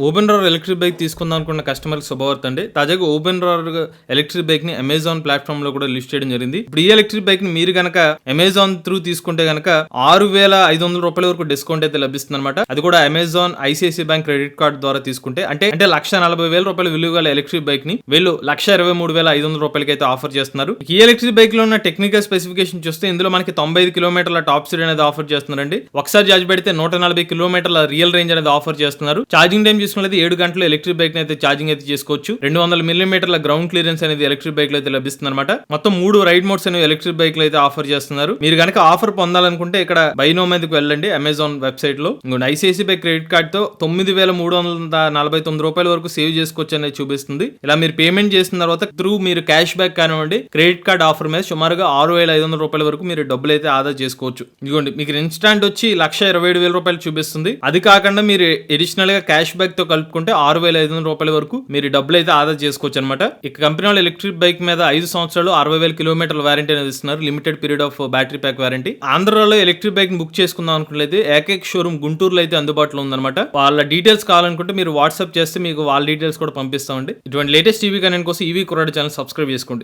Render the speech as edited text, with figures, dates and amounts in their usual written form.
Open Rorr electric bike తీసుకుందాం అనుకున్న కస్టమర్కి శుభవార్త అండి. తాజాగా ఓపెన్ రోర్ ఎలక్ట్రిక్ బైక్ ని అమెజాన్ ప్లాట్ఫామ్ లో కూడా లిస్ట్ చేయడం జరిగింది. ఇప్పుడు ఈ ఎలక్ట్రిక్ బైక్ ని మీరు గనక అమెజాన్ త్రూ తీసుకుంటే గనక ₹6,500 వరకు డిస్కౌంట్ అయితే లభిస్తుంది అనమాట. అది కూడా Amazon ICICI bank credit card ద్వారా తీసుకుంటే అంటే ₹1,40,000 విలువ గల ఎలక్ట్రిక్ బైక్ ని వీళ్ళు ₹1,23,500 అయితే ఆఫర్ చేస్తున్నారు. ఈ ఎలక్ట్రిక్ బైక్ లో ఉన్న టెక్నికల్ స్పెసిఫికేషన్ చూస్తే ఇందులో మనకి 95 కిలోమీటర్ల టాప్ స్పీడ్ అనేది ఆఫర్ చేస్తున్నారండి. ఒకసారి చార్జ్ పెడితే 140 కిలోమీటర్ల రియల్ రేంజ్ అనేది ఆఫర్ చేస్తున్నారు. ఛార్జింగ్ టైం చూసుకున్నది 7 గంటలు ఎలక్ట్రిక్ బైక్ అయితే ఛార్జింగ్ అయితే చేసుకోవచ్చు. 200 మిల్లీమీటర్ల గ్రౌండ్ క్లియరెన్స్ అనేది ఎలక్ట్రిక్ బైక్ లో అయితే లభిస్తుంది అనమాట. మొత్తం 3 రైడ్ మోడ్స్ అనేవి ఎలక్ట్రిక్ బైక్ లో అయితే ఆఫర్ చేస్తున్నారు. మీరు గనక ఆఫర్ పొందాలనుకుంటే ఇక్కడ బై నో మీదకి వెళ్ళండి అమెజాన్ వెబ్సైట్ లో. ఇంకొండి ఐసిఐసిఐ క్రెడిట్ కార్డ్ తో ₹9,349 వరకు సేవ్ చేసుకోవచ్చు అనేది చూపిస్తుంది. ఇలా మీరు పేమెంట్ చేసిన తర్వాత త్రూ మీరు క్యాష్ బ్యాక్ కానివ్వండి క్రెడిట్ కార్డ్ ఆఫర్ మీద సుమారుగా ₹6,500 వరకు మీరు డబ్బులు అయితే ఆదా చేసుకోవచ్చు. ఇదిగోండి మీకు ఇన్స్టాంట్ వచ్చి ₹1,27,000 చూపిస్తుంది. అది కాకుండా మీరు అడిషనల్ గా క్యాష్ బ్యాక్ తో కలుపుకుంటే ₹6,500 వరకు మీరు డబ్బులు అయితే ఆదా చేసుకోవచ్చు అనమాట. ఇక కంపెనీ వాళ్ళు ఎలక్ట్రిక్ బైక్ మీద 5 సంవత్సరాలు 60,000 కిలోమీటర్ల వారంటీ అనేది ఇస్తున్నారు. Limited period of battery pack warranty. ఆంధ్రాలో ఎలక్ట్రిక్ బైక్ బుక్ చేసుకుందాం అనుకున్నట్లయితే ఏకైక షోరూమ్ గుంటూరులో అయితే అందుబాటులో ఉందన్నమాట. వాళ్ళ డీటెయిల్స్ కావాలనుకుంటే మీరు వాట్సాప్ చేస్తే మీకు వాళ్ళ డీటెయిల్స్ కూడా పంపిస్తామండి. ఇటువంటి లేటెస్ట్ టీవీ కనెంట్ కోసం ఈవీ కుర్రాడు ఛానల్ సబ్స్క్రైబ్ చేసుకోండి.